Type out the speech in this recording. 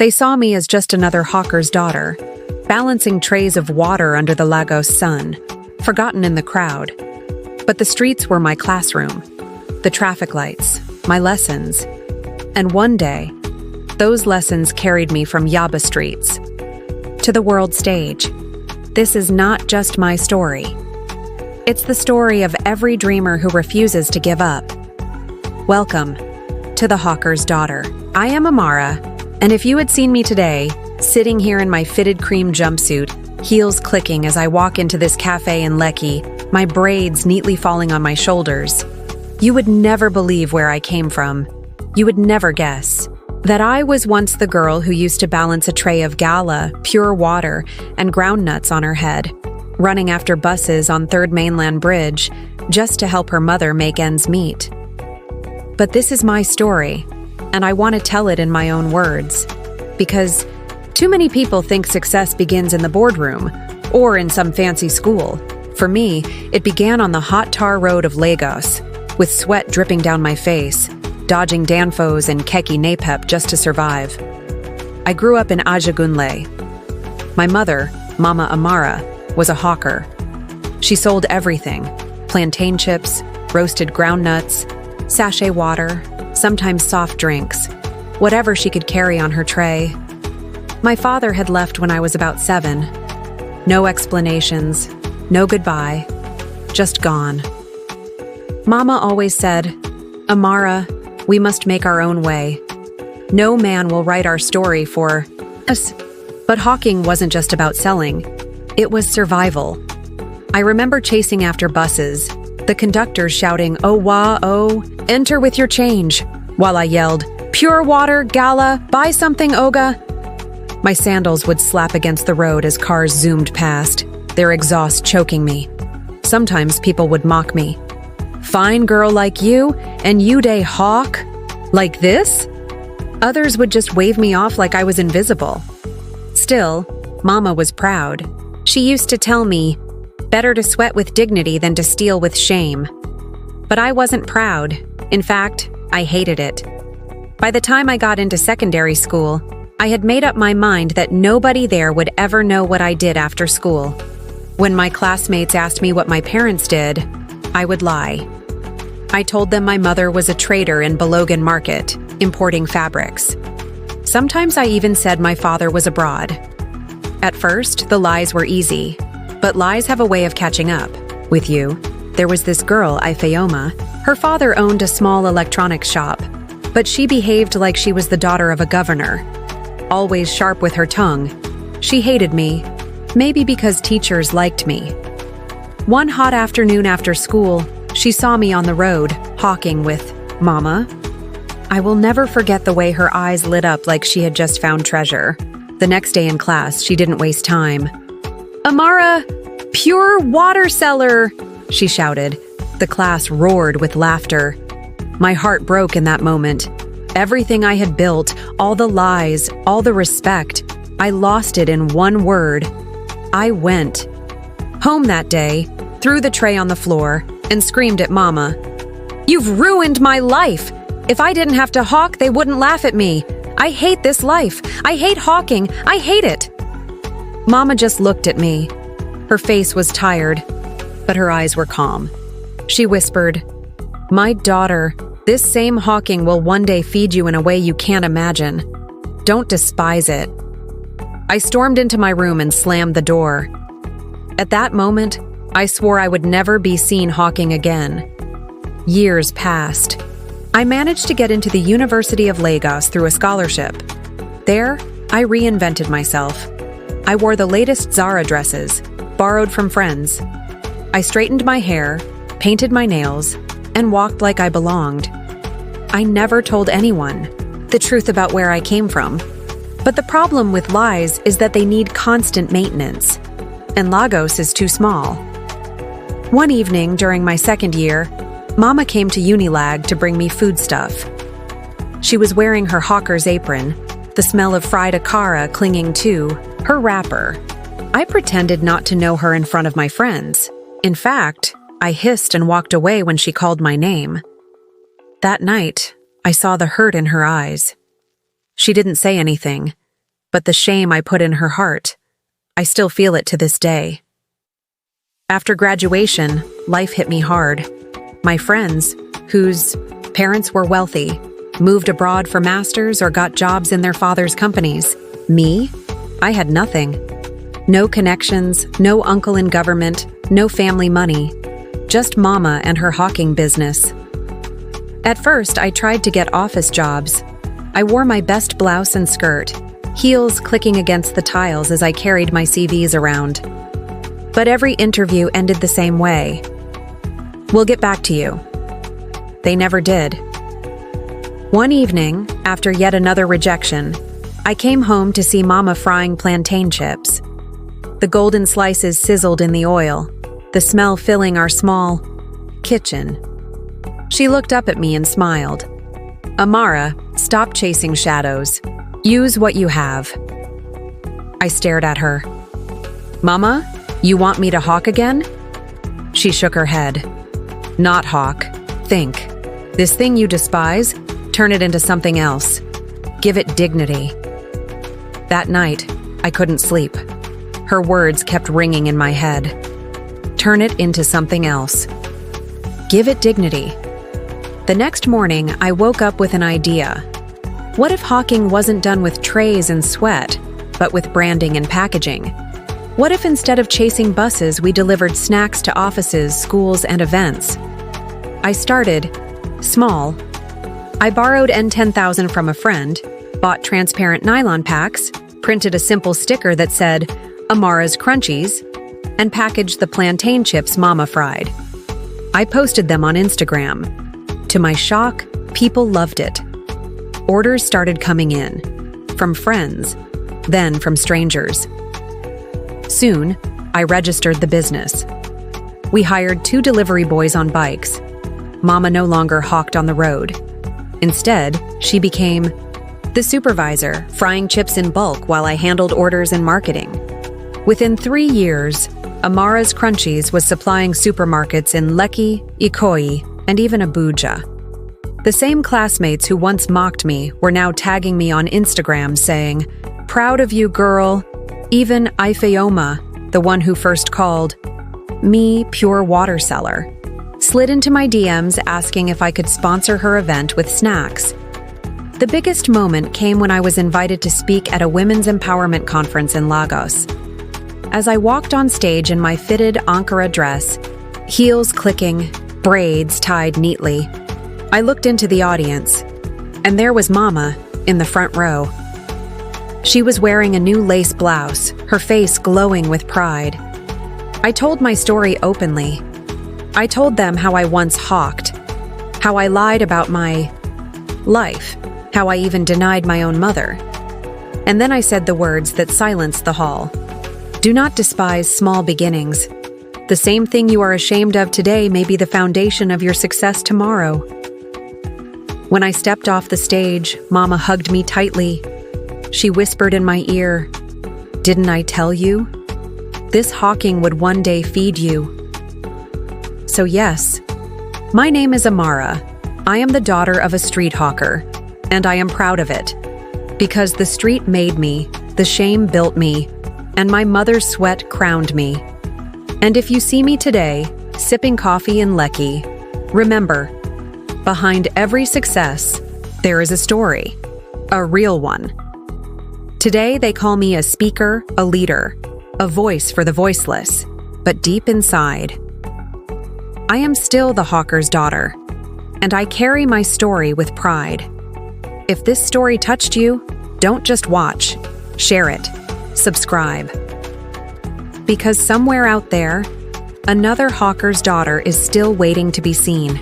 They saw me as just another hawker's daughter, balancing trays of water under the Lagos sun, forgotten in the crowd. But the streets were my classroom, the traffic lights, my lessons. And one day, those lessons carried me from Yaba streets to the world stage. This is not just my story. It's the story of every dreamer who refuses to give up. Welcome to The Hawker's Daughter. I am Amara, and if you had seen me today, sitting here in my fitted cream jumpsuit, heels clicking as I walk into this cafe in Lekki, my braids neatly falling on my shoulders, you would never believe where I came from. You would never guess that I was once the girl who used to balance a tray of gala, pure water, and ground nuts on her head, running after buses on 3rd Mainland Bridge just to help her mother make ends meet. But this is my story, and I want to tell it in my own words, because too many people think success begins in the boardroom or in some fancy school. For me, it began on the hot tar road of Lagos, with sweat dripping down my face, dodging danfos and keki napep just to survive. I grew up in Ajagunle. My mother, Mama Amara, was a hawker. She sold everything: plantain chips, roasted ground nuts, sachet water, sometimes soft drinks, whatever she could carry on her tray. My father had left when I was about 7. No explanations, no goodbye, just gone. Mama always said, "Amara, we must make our own way. No man will write our story for us." But hawking wasn't just about selling. It was survival. I remember chasing after buses, the conductors shouting, "Oh, wah, oh, enter with your change," while I yelled, "Pure water, gala, buy something, Oga." My sandals would slap against the road as cars zoomed past, their exhaust choking me. Sometimes people would mock me. "Fine girl like you, and you day hawk? Like this?" Others would just wave me off like I was invisible. Still, Mama was proud. She used to tell me, better to sweat with dignity than to steal with shame. But I wasn't proud. In fact, I hated it. By the time I got into secondary school, I had made up my mind that nobody there would ever know what I did after school. When my classmates asked me what my parents did, I would lie. I told them my mother was a trader in Balogan Market, importing fabrics. Sometimes I even said my father was abroad. At first, the lies were easy, but lies have a way of catching up with you. There was this girl, Ifeoma. Her father owned a small electronics shop, but she behaved like she was the daughter of a governor, always sharp with her tongue. She hated me, maybe because teachers liked me. One hot afternoon after school, she saw me on the road, hawking with Mama. I will never forget the way her eyes lit up like she had just found treasure. The next day in class, she didn't waste time. "Amara, pure water seller!" she shouted. The class roared with laughter. My heart broke in that moment. Everything I had built, all the lies, all the respect, I lost it in one word. I went. Home that day, threw the tray on the floor, and screamed at Mama. "You've ruined my life! If I didn't have to hawk, they wouldn't laugh at me. I hate this life. I hate hawking. I hate it." Mama just looked at me. Her face was tired, but her eyes were calm. She whispered, "My daughter, this same hawking will one day feed you in a way you can't imagine. Don't despise it." I stormed into my room and slammed the door. At that moment, I swore I would never be seen hawking again. Years passed. I managed to get into the University of Lagos through a scholarship. There, I reinvented myself. I wore the latest Zara dresses, borrowed from friends. I straightened my hair, painted my nails, and walked like I belonged. I never told anyone the truth about where I came from. But the problem with lies is that they need constant maintenance, and Lagos is too small. One evening during my 2nd year, Mama came to Unilag to bring me foodstuff. She was wearing her hawker's apron, the smell of fried akara clinging to her wrapper. I pretended not to know her in front of my friends. In fact, I hissed and walked away when she called my name. That night, I saw the hurt in her eyes. She didn't say anything, but the shame I put in her heart, I still feel it to this day. After graduation, life hit me hard. My friends, whose parents were wealthy, moved abroad for masters or got jobs in their father's companies. Me? I had nothing. No connections, no uncle in government, no family money. Just mama and her hawking business. At first, I tried to get office jobs. I wore my best blouse and skirt, heels clicking against the tiles as I carried my CVs around. But every interview ended the same way. "We'll get back to you." They never did. One evening, after yet another rejection, I came home to see Mama frying plantain chips. The golden slices sizzled in the oil, the smell filling our small kitchen. She looked up at me and smiled. "Amara, stop chasing shadows. Use what you have." I stared at her. "Mama, you want me to hawk again?" She shook her head. "Not hawk. Think. This thing you despise, turn it into something else. Give it dignity." That night, I couldn't sleep. Her words kept ringing in my head. Turn it into something else. Give it dignity. The next morning, I woke up with an idea. What if hawking wasn't done with trays and sweat, but with branding and packaging? What if instead of chasing buses, we delivered snacks to offices, schools, and events? I started small. I borrowed N10,000 from a friend, bought transparent nylon packs, printed a simple sticker that said, "Amara's Crunchies," and packaged the plantain chips Mama fried. I posted them on Instagram. To my shock, people loved it. Orders started coming in, from friends, then from strangers. Soon, I registered the business. We hired 2 delivery boys on bikes. Mama no longer hawked on the road. Instead, she became the supervisor, frying chips in bulk while I handled orders and marketing. Within 3 years, Amara's Crunchies was supplying supermarkets in Lekki, Ikoyi, and even Abuja. The same classmates who once mocked me were now tagging me on Instagram saying, "Proud of you, girl." Even Ifeoma, the one who first called me pure water seller, slid into my DMs asking if I could sponsor her event with snacks. The biggest moment came when I was invited to speak at a women's empowerment conference in Lagos. As I walked on stage in my fitted Ankara dress, heels clicking, braids tied neatly, I looked into the audience, and there was Mama in the front row. She was wearing a new lace blouse, her face glowing with pride. I told my story openly. I told them how I once hawked, how I lied about my life, how I even denied my own mother. And then I said the words that silenced the hall. Do not despise small beginnings. The same thing you are ashamed of today may be the foundation of your success tomorrow. When I stepped off the stage, Mama hugged me tightly. She whispered in my ear, "Didn't I tell you? This hawking would one day feed you." So yes, my name is Amara. I am the daughter of a street hawker, and I am proud of it. Because the street made me, the shame built me, and my mother's sweat crowned me. And if you see me today, sipping coffee in Lekki, remember, behind every success, there is a story, a real one. Today, they call me a speaker, a leader, a voice for the voiceless, but deep inside, I am still the hawker's daughter, and I carry my story with pride. If this story touched you, don't just watch, share it, subscribe. Because somewhere out there, another hawker's daughter is still waiting to be seen.